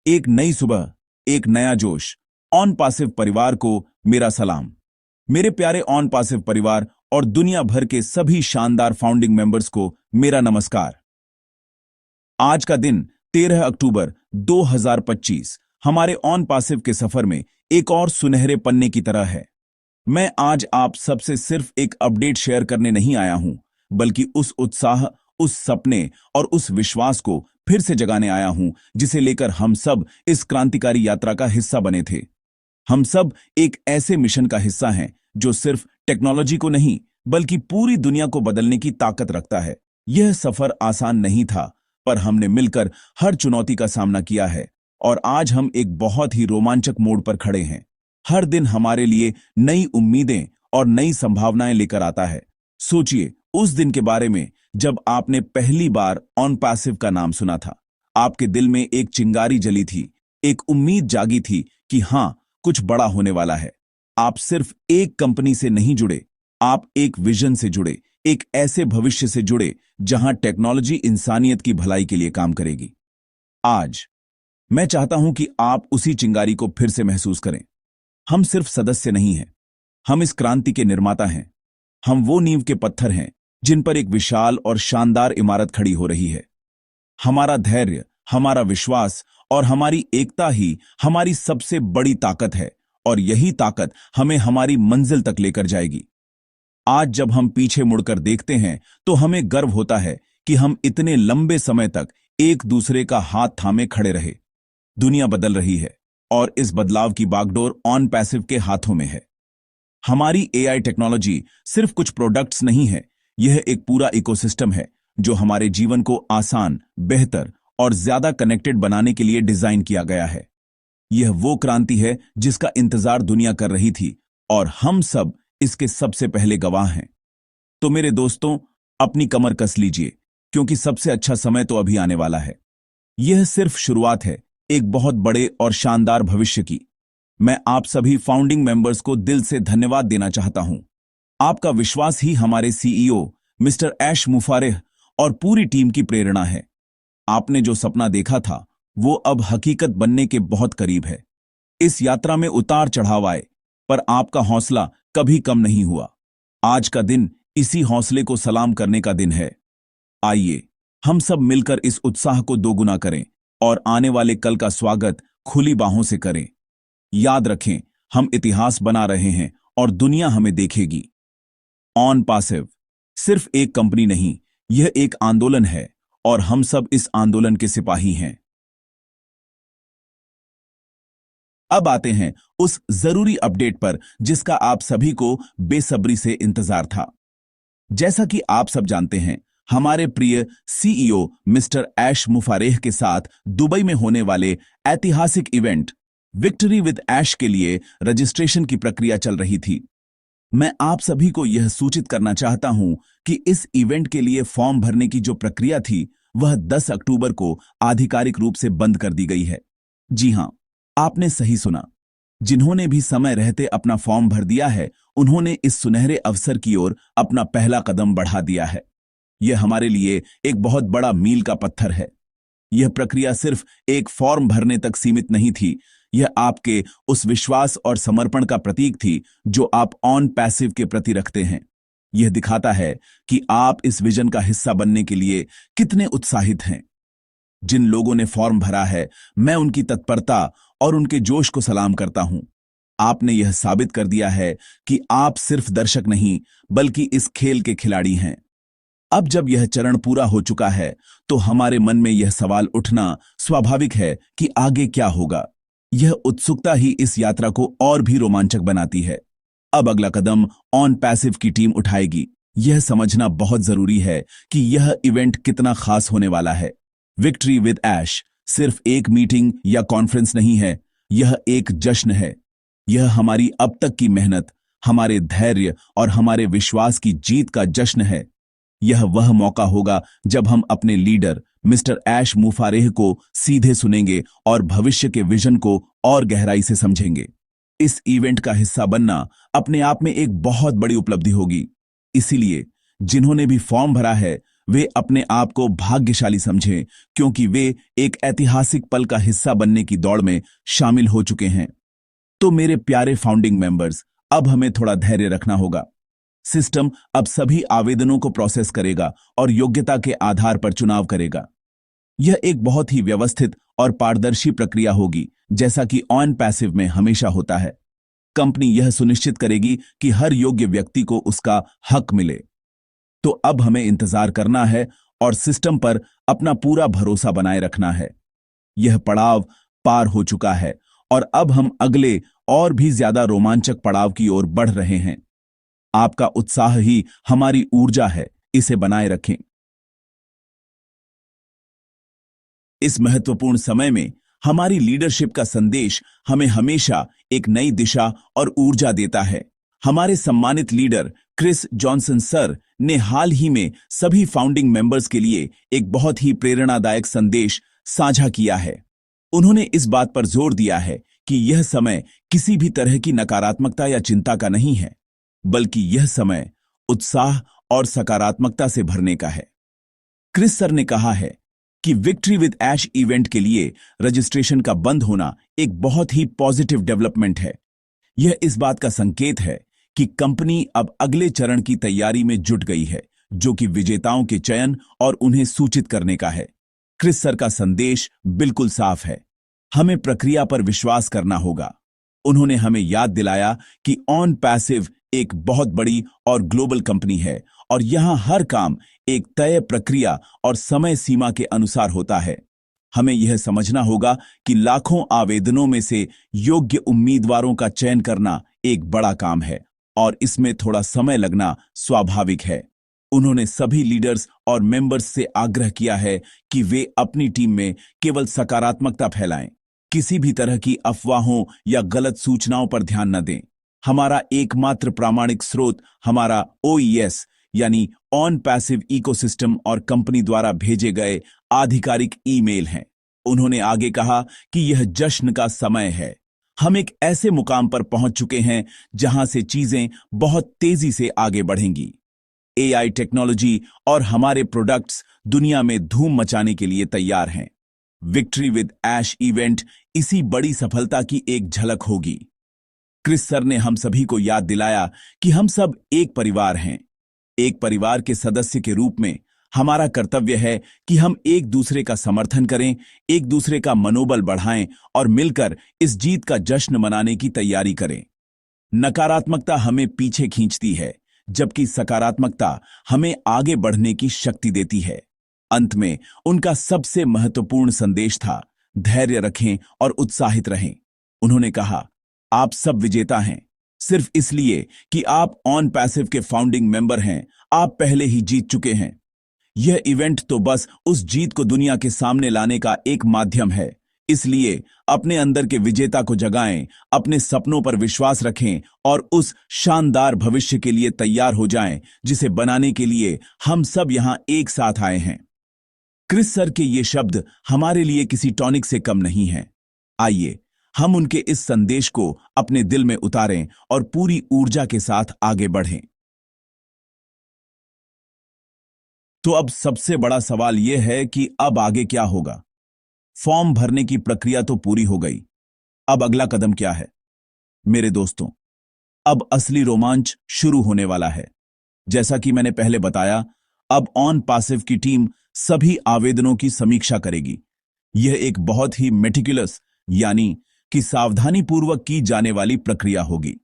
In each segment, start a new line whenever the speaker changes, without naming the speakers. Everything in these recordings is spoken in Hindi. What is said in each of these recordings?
एक नई सुबह, एक नया जोश। ऑन पासिव परिवार को मेरा सलाम। मेरे प्यारे ऑन पासिव परिवार और दुनिया भर के सभी शानदार फाउंडिंग मेंबर्स को मेरा नमस्कार। आज का दिन 13 अक्टूबर 2025 हमारे ऑन पासिव के सफर में एक और सुनहरे पन्ने की तरह है। मैं आज आप सबसे सिर्फ एक अपडेट शेयर करने नहीं आया हूं, बल्कि उस उत्साह, उस सपने और उस विश्वास को फिर से जगाने आया हूं जिसे लेकर हम सब इस क्रांतिकारी यात्रा का हिस्सा बने थे। हम सब एक ऐसे मिशन का हिस्सा हैं जो सिर्फ टेक्नोलॉजी को नहीं बल्कि पूरी दुनिया को बदलने की ताकत रखता है। यह सफर आसान नहीं था, पर हमने मिलकर हर चुनौती का सामना किया है और आज हम एक बहुत ही रोमांचक मोड़ पर खड़े हैं। हर दिन हमारे लिए नई उम्मीदें और नई संभावनाएं लेकर आता है। सोचिए उस दिन के बारे में जब आपने पहली बार ऑन पैसिव का नाम सुना था। आपके दिल में एक चिंगारी जली थी, एक उम्मीद जागी थी कि हां, कुछ बड़ा होने वाला है। आप सिर्फ एक कंपनी से नहीं जुड़े, आप एक विजन से जुड़े, एक ऐसे भविष्य से जुड़े जहां टेक्नोलॉजी इंसानियत की भलाई के लिए काम करेगी। आज मैं चाहता हूं कि आप उसी चिंगारी को फिर से महसूस करें। हम सिर्फ सदस्य नहीं हैं, हम इस क्रांति के निर्माता हैं। हम वो नींव के पत्थर हैं जिन पर एक विशाल और शानदार इमारत खड़ी हो रही है। हमारा धैर्य, हमारा विश्वास और हमारी एकता ही हमारी सबसे बड़ी ताकत है और यही ताकत हमें हमारी मंजिल तक लेकर जाएगी। आज जब हम पीछे मुड़कर देखते हैं तो हमें गर्व होता है कि हम इतने लंबे समय तक एक दूसरे का हाथ थामे खड़े रहे। दुनिया बदल रही है और इस बदलाव की बागडोर ऑन पैसिव के हाथों में है। हमारी एआई टेक्नोलॉजी सिर्फ कुछ प्रोडक्ट्स नहीं है, यह एक पूरा इकोसिस्टम है जो हमारे जीवन को आसान, बेहतर और ज्यादा कनेक्टेड बनाने के लिए डिजाइन किया गया है। यह वो क्रांति है जिसका इंतजार दुनिया कर रही थी और हम सब इसके सबसे पहले गवाह हैं। तो मेरे दोस्तों, अपनी कमर कस लीजिए क्योंकि सबसे अच्छा समय तो अभी आने वाला है। यह सिर्फ शुरुआत है एक बहुत बड़े और शानदार भविष्य की। मैं आप सभी फाउंडिंग मेंबर्स को दिल से धन्यवाद देना चाहता हूं। आपका विश्वास ही हमारे सीईओ मिस्टर ऐश मुफारेह और पूरी टीम की प्रेरणा है। आपने जो सपना देखा था वो अब हकीकत बनने के बहुत करीब है। इस यात्रा में उतार चढ़ाव आए, पर आपका हौसला कभी कम नहीं हुआ। आज का दिन इसी हौसले को सलाम करने का दिन है। आइए हम सब मिलकर इस उत्साह को दोगुना करें और आने वाले कल का स्वागत खुली बाहों से करें। याद रखें, हम इतिहास बना रहे हैं और दुनिया हमें देखेगी। ऑन पासिव सिर्फ एक कंपनी नहीं, यह एक आंदोलन है और हम सब इस आंदोलन के सिपाही हैं। अब आते हैं उस जरूरी अपडेट पर जिसका आप सभी को बेसब्री से इंतजार था। जैसा कि आप सब जानते हैं, हमारे प्रिय सीईओ मिस्टर ऐश मुफारेह के साथ दुबई में होने वाले ऐतिहासिक इवेंट विक्ट्री विद ऐश के लिए रजिस्ट्रेशन की प्रक्रिया चल रही थी। मैं आप सभी को यह सूचित करना चाहता हूं कि इस इवेंट के लिए फॉर्म भरने की जो प्रक्रिया थी वह 10 अक्टूबर को आधिकारिक रूप से बंद कर दी गई है। जी हां, आपने सही सुना। जिन्होंने भी समय रहते अपना फॉर्म भर दिया है, उन्होंने इस सुनहरे अवसर की ओर अपना पहला कदम बढ़ा दिया है। यह हमारे लिए एक बहुत बड़ा मील का पत्थर है। यह प्रक्रिया सिर्फ एक फॉर्म भरने तक सीमित नहीं थी, यह आपके उस विश्वास और समर्पण का प्रतीक थी जो आप ऑन पैसिव के प्रति रखते हैं। यह दिखाता है कि आप इस विजन का हिस्सा बनने के लिए कितने उत्साहित हैं। जिन लोगों ने फॉर्म भरा है, मैं उनकी तत्परता और उनके जोश को सलाम करता हूं। आपने यह साबित कर दिया है कि आप सिर्फ दर्शक नहीं बल्कि इस खेल के खिलाड़ी हैं। अब जब यह चरण पूरा हो चुका है तो हमारे मन में यह सवाल उठना स्वाभाविक है कि आगे क्या होगा। यह उत्सुकता ही इस यात्रा को और भी रोमांचक बनाती है। अब अगला कदम ऑन पैसिव की टीम उठाएगी। यह समझना बहुत जरूरी है कि यह इवेंट कितना खास होने वाला है। विक्ट्री विद ऐश सिर्फ एक मीटिंग या कॉन्फ्रेंस नहीं है, यह एक जश्न है। यह हमारी अब तक की मेहनत, हमारे धैर्य और हमारे विश्वास की जीत का जश्न है। यह वह मौका होगा जब हम अपने लीडर मिस्टर ऐश मुफारेह को सीधे सुनेंगे और भविष्य के विजन को और गहराई से समझेंगे। इस इवेंट का हिस्सा बनना अपने आप में एक बहुत बड़ी उपलब्धि होगी। इसीलिए जिन्होंने भी फॉर्म भरा है वे अपने आप को भाग्यशाली समझें क्योंकि वे एक ऐतिहासिक पल का हिस्सा बनने की दौड़ में शामिल हो चुके हैं। तो मेरे प्यारे फाउंडिंग मेंबर्स, अब हमें थोड़ा धैर्य रखना होगा। सिस्टम अब सभी आवेदनों को प्रोसेस करेगा और योग्यता के आधार पर चुनाव करेगा। यह एक बहुत ही व्यवस्थित और पारदर्शी प्रक्रिया होगी, जैसा कि ऑन पैसिव में हमेशा होता है। कंपनी यह सुनिश्चित करेगी कि हर योग्य व्यक्ति को उसका हक मिले। तो अब हमें इंतजार करना है और सिस्टम पर अपना पूरा भरोसा बनाए रखना है। यह पड़ाव पार हो चुका है और अब हम अगले और भी ज्यादा रोमांचक पड़ाव की ओर बढ़ रहे हैं। आपका उत्साह ही हमारी ऊर्जा है, इसे बनाए रखें। इस महत्वपूर्ण समय में हमारी लीडरशिप का संदेश हमें हमेशा एक नई दिशा और ऊर्जा देता है। हमारे सम्मानित लीडर क्रिस जॉनसन सर ने हाल ही में सभी फाउंडिंग मेंबर्स के लिए एक बहुत ही प्रेरणादायक संदेश साझा किया है। उन्होंने इस बात पर जोर दिया है कि यह समय किसी भी तरह की नकारात्मकता या चिंता का नहीं है, बल्कि यह समय उत्साह और सकारात्मकता से भरने का है। क्रिस सर ने कहा है कि विक्ट्री विद ऐश इवेंट के लिए रजिस्ट्रेशन का बंद होना एक बहुत ही पॉजिटिव डेवलपमेंट है। यह इस बात का संकेत है कि कंपनी अब अगले चरण की तैयारी में जुट गई है, जो कि विजेताओं के चयन और उन्हें सूचित करने का है। क्रिस सर का संदेश बिल्कुल साफ है, हमें प्रक्रिया पर विश्वास करना होगा। उन्होंने हमें याद दिलाया कि ऑन पैसिव एक बहुत बड़ी और ग्लोबल कंपनी है और यहां हर काम एक तय प्रक्रिया और समय सीमा के अनुसार होता है। हमें यह समझना होगा कि लाखों आवेदनों में से योग्य उम्मीदवारों का चयन करना एक बड़ा काम है और इसमें थोड़ा समय लगना स्वाभाविक है। उन्होंने सभी लीडर्स और मेंबर्स से आग्रह किया है कि वे अपनी टीम में केवल सकारात्मकता फैलाएं, किसी भी तरह की अफवाहों या गलत सूचनाओं पर ध्यान न दें। हमारा एकमात्र प्रामाणिक स्रोत हमारा OES यानी ऑन पैसिव इकोसिस्टम और कंपनी द्वारा भेजे गए आधिकारिक ईमेल हैं। उन्होंने आगे कहा कि यह जश्न का समय है। हम एक ऐसे मुकाम पर पहुंच चुके हैं जहां से चीजें बहुत तेजी से आगे बढ़ेंगी। AI टेक्नोलॉजी और हमारे प्रोडक्ट्स दुनिया में धूम मचाने के लिए तैयार हैं। विक्ट्री विद ऐश इवेंट इसी बड़ी सफलता की एक झलक होगी। क्रिस सर ने हम सभी को याद दिलाया कि हम सब एक परिवार हैं। एक परिवार के सदस्य के रूप में हमारा कर्तव्य है कि हम एक दूसरे का समर्थन करें, एक दूसरे का मनोबल बढ़ाएं और मिलकर इस जीत का जश्न मनाने की तैयारी करें। नकारात्मकता हमें पीछे खींचती है, जबकि सकारात्मकता हमें आगे बढ़ने की शक्ति देती है। अंत में उनका सबसे महत्वपूर्ण संदेश था, धैर्य रखें और उत्साहित रहें। उन्होंने कहा, आप सब विजेता हैं, सिर्फ इसलिए कि आप ऑन पैसिव के फाउंडिंग मेंबर हैं। आप पहले ही जीत चुके हैं। यह इवेंट तो बस उस जीत को दुनिया के सामने लाने का एक माध्यम है। इसलिए अपने अंदर के विजेता को जगाएं, अपने सपनों पर विश्वास रखें और उस शानदार भविष्य के लिए तैयार हो जाएं जिसे बनाने के लिए हम सब यहां एक साथ आए हैं। क्रिस सर के ये शब्द हमारे लिए किसी टॉनिक से कम नहीं हैं। आइए हम उनके इस संदेश को अपने दिल में उतारें और पूरी ऊर्जा के साथ आगे बढ़ें। तो अब सबसे बड़ा सवाल यह है कि अब आगे क्या होगा। फॉर्म भरने की प्रक्रिया तो पूरी हो गई, अब अगला कदम क्या है? मेरे दोस्तों, अब असली रोमांच शुरू होने वाला है। जैसा कि मैंने पहले बताया, अब ऑन पैसिव की टीम सभी आवेदनों की समीक्षा करेगी। यह एक बहुत ही मेटिकुलस यानी कि सावधानीपूर्वक की जाने वाली प्रक्रिया होगी।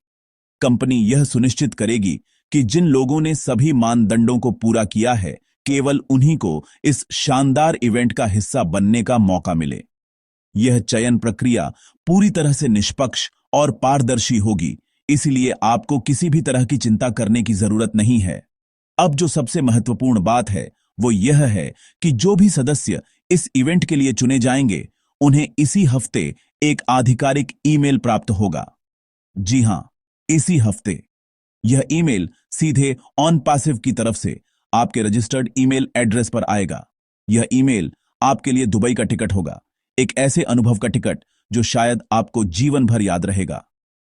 कंपनी यह सुनिश्चित करेगी कि जिन लोगों ने सभी मानदंडों को पूरा किया है, केवल उन्हीं को इस शानदार इवेंट का हिस्सा बनने का मौका मिले। यह चयन प्रक्रिया पूरी तरह से निष्पक्ष और पारदर्शी होगी, इसलिए आपको किसी भी तरह की चिंता करने की जरूरत नहीं है। अब जो सबसे महत्वपूर्ण बात है वो यह है कि जो भी सदस्य इस इवेंट के लिए चुने जाएंगे, उन्हें इसी हफ्ते एक आधिकारिक ईमेल प्राप्त होगा। जी हां, इसी हफ्ते। यह ईमेल सीधे ऑन पैसिव की तरफ से आपके रजिस्टर्ड ईमेल एड्रेस पर आएगा। यह ईमेल आपके लिए दुबई का टिकट होगा, एक ऐसे अनुभव का टिकट जो शायद आपको जीवन भर याद रहेगा।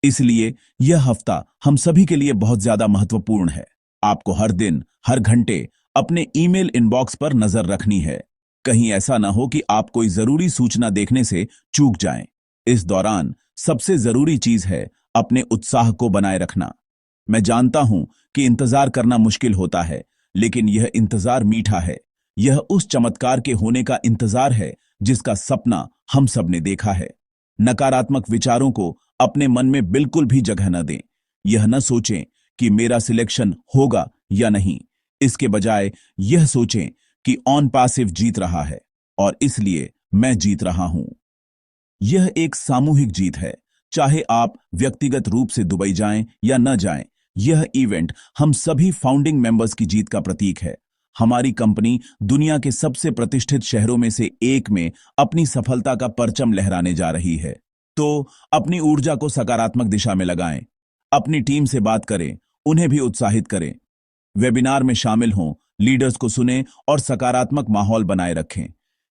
इसलिए यह हफ्ता हम सभी के लिए बहुत ज्यादा महत्वपूर्ण है। आपको हर दिन, हर घंटे अपने ईमेल इनबॉक्स पर नजर रखनी है। कहीं ऐसा ना हो कि आप कोई जरूरी सूचना देखने से चूक जाएं। इस दौरान सबसे जरूरी चीज है अपने उत्साह को बनाए रखना। मैं जानता हूं कि इंतजार करना मुश्किल होता है, लेकिन यह इंतजार मीठा है। यह उस चमत्कार के होने का इंतजार है जिसका सपना हम सब ने देखा है। नकारात्मक विचारों को अपने मन में बिल्कुल भी जगह न दें। यह न सोचें कि मेरा सिलेक्शन होगा या नहीं। इसके बजाय यह सोचें कि ऑन पासिव जीत रहा है और इसलिए मैं जीत रहा हूं। यह एक सामूहिक जीत है। चाहे आप व्यक्तिगत रूप से दुबई जाएं या न जाएं, यह इवेंट हम सभी फाउंडिंग मेंबर्स की जीत का प्रतीक है। हमारी कंपनी दुनिया के सबसे प्रतिष्ठित शहरों में से एक में अपनी सफलता का परचम लहराने जा रही है। तो अपनी ऊर्जा को सकारात्मक दिशा में लगाएं। अपनी टीम से बात करें, उन्हें भी उत्साहित करें। वेबिनार में शामिल हों, लीडर्स को सुनें और सकारात्मक माहौल बनाए रखें।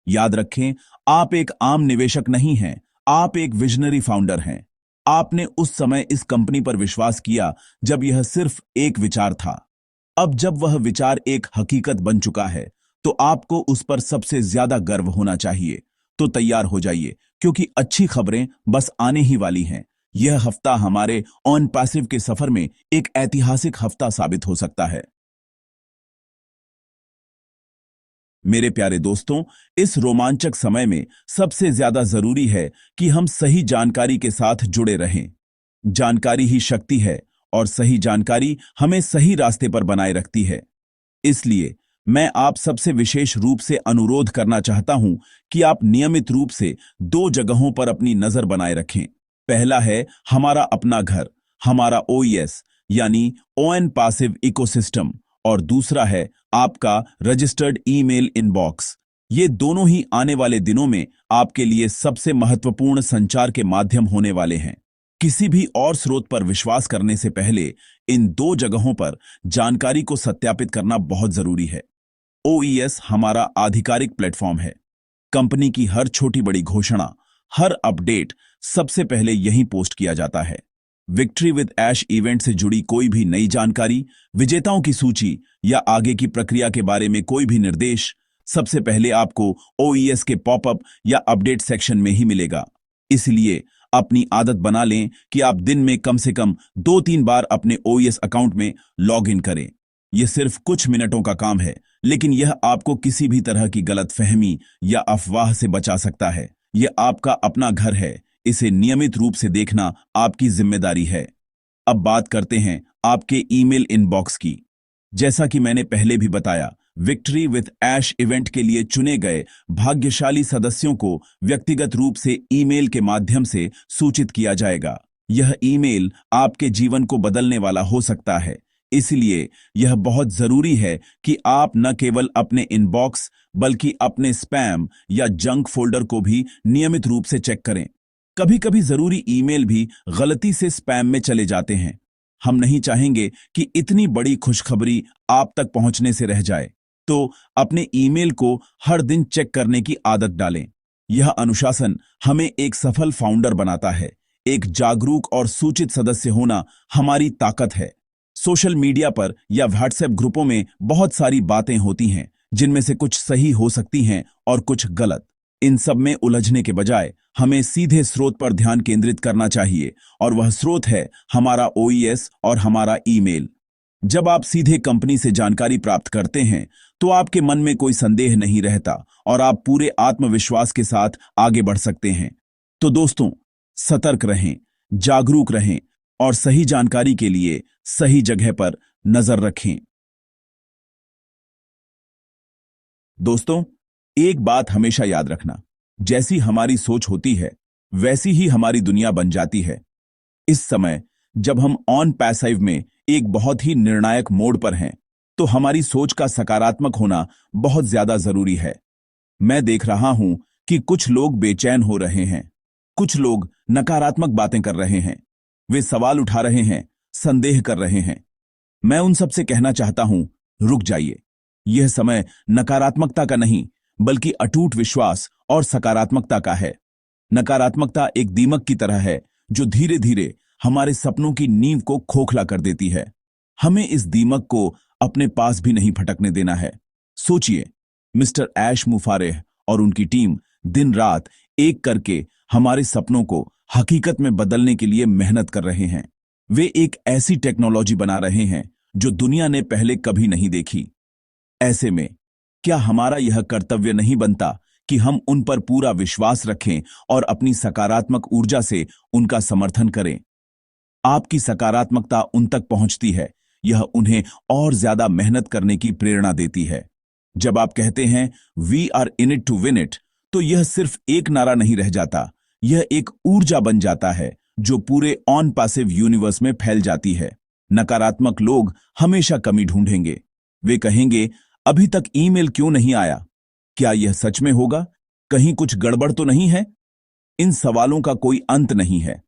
याद रखें, आप एक आम निवेशक नहीं हैं, आप एक विजनरी फाउंडर हैं। आपने उस समय इस कंपनी पर विश्वास किया जब यह सिर्फ एक विचार था। अब जब वह विचार एक हकीकत बन चुका है, तो आपको उस पर सबसे ज्यादा गर्व होना चाहिए। तो तैयार हो जाइए, क्योंकि अच्छी खबरें बस आने ही वाली हैं। यह हफ्ता हमारे ऑन पैसिव के सफर में एक ऐतिहासिक हफ्ता साबित हो सकता है। मेरे प्यारे दोस्तों, इस रोमांचक समय में सबसे ज्यादा जरूरी है कि हम सही जानकारी के साथ जुड़े रहें। जानकारी ही शक्ति है और सही जानकारी हमें सही रास्ते पर बनाए रखती है। इसलिए मैं आप सबसे विशेष रूप से अनुरोध करना चाहता हूं कि आप नियमित रूप से दो जगहों पर अपनी नजर बनाए रखें। पहला है हमारा अपना घर, हमारा ओईएस यानी ओएन पासिव इकोसिस्टम, और दूसरा है आपका रजिस्टर्ड ईमेल इनबॉक्स। ये दोनों ही आने वाले दिनों में आपके लिए सबसे महत्वपूर्ण संचार के माध्यम होने वाले हैं। किसी भी और स्रोत पर विश्वास करने से पहले इन दो जगहों पर जानकारी को सत्यापित करना बहुत जरूरी है। ओईएस हमारा आधिकारिक प्लेटफॉर्म है। कंपनी की हर छोटी बड़ी घोषणा, हर अपडेट सबसे पहले यहीं पोस्ट किया जाता है। विक्ट्री विद ऐश इवेंट से जुड़ी कोई भी नई जानकारी, विजेताओं की सूची या आगे की प्रक्रिया के बारे में कोई भी निर्देश सबसे पहले आपको ओईएस के पॉपअप या अपडेट सेक्शन में ही मिलेगा। इसलिए अपनी आदत बना लें कि आप दिन में कम से कम 2-3 बार अपने ओईएस अकाउंट में लॉग इन करें। यह सिर्फ कुछ मिनटों का काम है, लेकिन यह आपको किसी भी तरह की गलतफहमी या अफवाह से बचा सकता है। यह आपका अपना घर है, इसे नियमित रूप से देखना आपकी जिम्मेदारी है। अब बात करते हैं आपके ईमेल इनबॉक्स की। जैसा कि मैंने पहले भी बताया, विक्ट्री विद ऐश इवेंट के लिए चुने गए भाग्यशाली सदस्यों को व्यक्तिगत रूप से ईमेल के माध्यम से सूचित किया जाएगा। यह ईमेल आपके जीवन को बदलने वाला हो सकता है, इसलिए यह बहुत जरूरी है कि आप न केवल अपने इनबॉक्स बल्कि अपने स्पैम या जंक फोल्डर को भी नियमित रूप से चेक करें। कभी कभी जरूरी ईमेल भी गलती से स्पैम में चले जाते हैं। हम नहीं चाहेंगे कि इतनी बड़ी खुशखबरी आप तक पहुंचने से रह जाए, तो अपने ईमेल को हर दिन चेक करने की आदत डालें। यह अनुशासन हमें एक सफल फाउंडर बनाता है। एक जागरूक और सूचित सदस्य होना हमारी ताकत है। सोशल मीडिया पर या व्हाट्सएप ग्रुपों में बहुत सारी बातें होती हैं, जिनमें से कुछ सही हो सकती हैं और कुछ गलत। इन सब में उलझने के बजाय हमें सीधे स्रोत पर ध्यान केंद्रित करना चाहिए, और वह स्रोत है हमारा ओईएस और हमारा ईमेल। जब आप सीधे कंपनी से जानकारी प्राप्त करते हैं, तो आपके मन में कोई संदेह नहीं रहता और आप पूरे आत्मविश्वास के साथ आगे बढ़ सकते हैं। तो दोस्तों, सतर्क रहें, जागरूक रहें और सही जानकारी के लिए सही जगह पर नजर रखें। दोस्तों, एक बात हमेशा याद रखना, जैसी हमारी सोच होती है वैसी ही हमारी दुनिया बन जाती है। इस समय जब हम ऑन पैसिव में एक बहुत ही निर्णायक मोड़ पर हैं, तो हमारी सोच का सकारात्मक होना बहुत ज्यादा जरूरी है। मैं देख रहा हूं कि कुछ लोग बेचैन हो रहे हैं, कुछ लोग नकारात्मक बातें कर रहे हैं, वे सवाल उठा रहे हैं, संदेह कर रहे हैं। मैं उन सबसे कहना चाहता हूं, रुक जाइए। यह समय नकारात्मकता का नहीं, बल्कि अटूट विश्वास और सकारात्मकता का है। नकारात्मकता एक दीमक की तरह है जो धीरे धीरे हमारे सपनों की नींव को खोखला कर देती है। हमें इस दीमक को अपने पास भी नहीं फटकने देना है। सोचिए, मिस्टर ऐश मुफारेह और उनकी टीम दिन रात एक करके हमारे सपनों को हकीकत में बदलने के लिए मेहनत कर रहे हैं। वे एक ऐसी टेक्नोलॉजी बना रहे हैं जो दुनिया ने पहले कभी नहीं देखी। ऐसे में क्या हमारा यह कर्तव्य नहीं बनता कि हम उन पर पूरा विश्वास रखें और अपनी सकारात्मक ऊर्जा से उनका समर्थन करें? आपकी सकारात्मकता उन तक पहुंचती है, यह उन्हें और ज्यादा मेहनत करने की प्रेरणा देती है। जब आप कहते हैं we are in it to win it, तो यह सिर्फ एक नारा नहीं रह जाता, यह एक ऊर्जा बन जाता है जो पूरे ऑन पैसिव यूनिवर्स में फैल जाती है। नकारात्मक लोग हमेशा कमी ढूंढेंगे। वे कहेंगे, अभी तक ईमेल क्यों नहीं आया? क्या यह सच में होगा? कहीं कुछ गड़बड़ तो नहीं है? इन सवालों का कोई अंत नहीं है।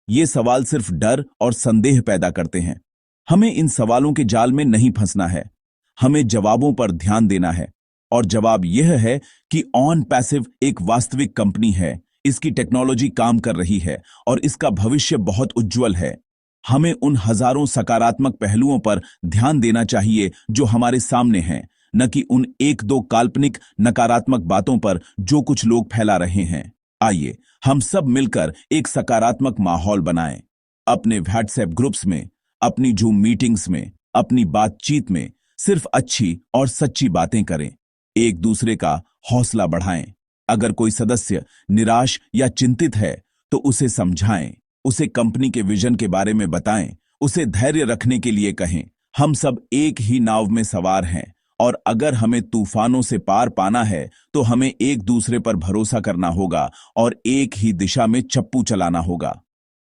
ये सवाल सिर्फ डर और संदेह पैदा करते हैं। हमें इन सवालों के जाल में नहीं फंसना है। हमें जवाबों पर ध्यान देना है। और जवाब यह है कि ऑन पैसिव एक वास्तविक कंपनी है, इसकी टेक्नोलॉजी काम कर रही है और इसका भविष्य बहुत उज्जवल है। हमें उन हजारों सकारात्मक पहलुओं पर ध्यान देना चाहिए जो हमारे सामने हैं, न कि उन एक दो काल्पनिक नकारात्मक बातों पर जो कुछ लोग फैला रहे हैं। आइए हम सब मिलकर एक सकारात्मक माहौल बनाएं। अपने व्हाट्सएप ग्रुप्स में, अपनी जूम मीटिंग्स में, अपनी बातचीत में सिर्फ अच्छी और सच्ची बातें करें। एक दूसरे का हौसला बढ़ाएं। अगर कोई सदस्य निराश या चिंतित है तो उसे समझाएं, उसे कंपनी के विजन के बारे में बताएं, उसे धैर्य रखने के लिए कहें। हम सब एक ही नाव में सवार हैं और अगर हमें तूफानों से पार पाना है तो हमें एक दूसरे पर भरोसा करना होगा और एक ही दिशा में चप्पू चलाना होगा।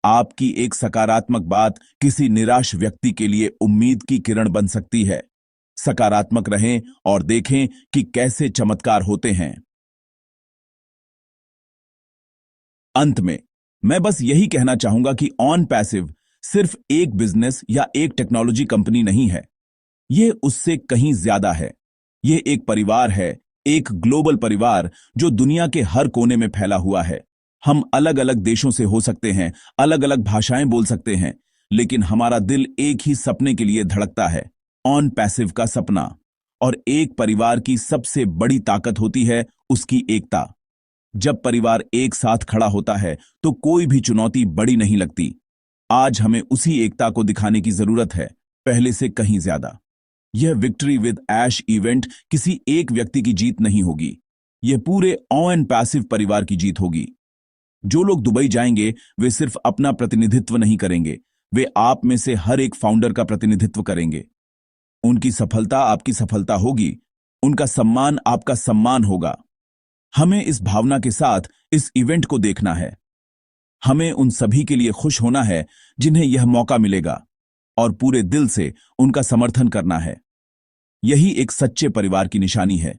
आपकी एक सकारात्मक बात किसी निराश व्यक्ति के लिए उम्मीद की किरण बन सकती है। सकारात्मक रहें और देखें कि कैसे चमत्कार होते हैं। अंत में मैं बस यही कहना चाहूंगा कि ऑन पैसिव सिर्फ एक बिजनेस या एक टेक्नोलॉजी कंपनी नहीं है। यह उससे कहीं ज्यादा है। यह एक परिवार है, एक ग्लोबल परिवार जो दुनिया के हर कोने में फैला हुआ है। हम अलग अलग देशों से हो सकते हैं, अलग अलग भाषाएं बोल सकते हैं, लेकिन हमारा दिल एक ही सपने के लिए धड़कता है, ऑन पैसिव का सपना। और एक परिवार की सबसे बड़ी ताकत होती है उसकी एकता। जब परिवार एक साथ खड़ा होता है तो कोई भी चुनौती बड़ी नहीं लगती। आज हमें उसी एकता को दिखाने की जरूरत है, पहले से कहीं ज्यादा। यह विक्ट्री विद ऐश इवेंट किसी एक व्यक्ति की जीत नहीं होगी, यह पूरे ऑन पैसिव परिवार की जीत होगी। जो लोग दुबई जाएंगे वे सिर्फ अपना प्रतिनिधित्व नहीं करेंगे, वे आप में से हर एक फाउंडर का प्रतिनिधित्व करेंगे। उनकी सफलता आपकी सफलता होगी, उनका सम्मान आपका सम्मान होगा। हमें इस भावना के साथ इस इवेंट को देखना है। हमें उन सभी के लिए खुश होना है जिन्हें यह मौका मिलेगा और पूरे दिल से उनका समर्थन करना है। यही एक सच्चे परिवार की निशानी है।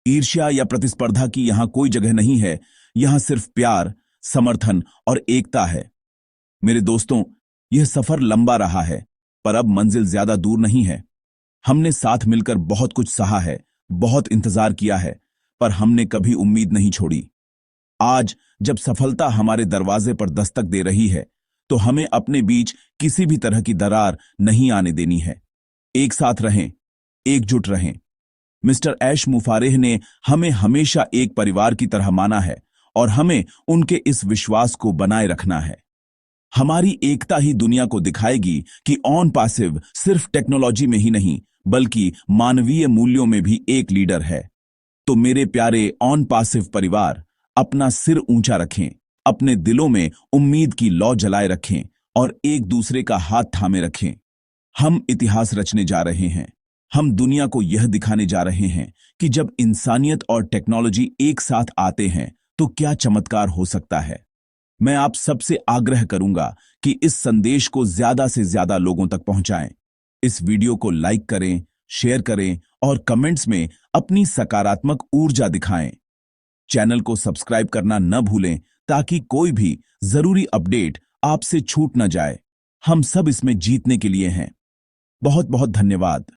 ईर्ष्या या प्रतिस्पर्धा की यहां कोई जगह नहीं है, यहां सिर्फ प्यार, समर्थन और एकता है। मेरे दोस्तों, यह सफर लंबा रहा है, पर अब मंजिल ज्यादा दूर नहीं है। हमने साथ मिलकर बहुत कुछ सहा है, बहुत इंतजार किया है, पर हमने कभी उम्मीद नहीं छोड़ी। आज जब सफलता हमारे दरवाजे पर दस्तक दे रही है, तो हमें अपने बीच किसी भी तरह की दरार नहीं आने देनी है। एक साथ रहें, एकजुट रहें। मिस्टर ऐश मुफारेह ने हमें हमेशा एक परिवार की तरह माना है और हमें उनके इस विश्वास को बनाए रखना है। हमारी एकता ही दुनिया को दिखाएगी कि ऑन पैसिव सिर्फ टेक्नोलॉजी में ही नहीं, बल्कि मानवीय मूल्यों में भी एक लीडर है। तो मेरे प्यारे ऑन पैसिव परिवार, अपना सिर ऊंचा रखें, अपने दिलों में उम्मीद की लौ जलाए रखें और एक दूसरे का हाथ थामे रखें। हम इतिहास रचने जा रहे हैं। हम दुनिया को यह दिखाने जा रहे हैं कि जब इंसानियत और टेक्नोलॉजी एक साथ आते हैं तो क्या चमत्कार हो सकता है। मैं आप सबसे आग्रह करूंगा कि इस संदेश को ज्यादा से ज्यादा लोगों तक पहुंचाएं। इस वीडियो को लाइक करें, शेयर करें और कमेंट्स में अपनी सकारात्मक ऊर्जा दिखाएं। चैनल को सब्सक्राइब करना न भूलें ताकि कोई भी जरूरी अपडेट आपसे छूट न जाए। हम सब इसमें जीतने के लिए हैं। बहुत बहुत धन्यवाद।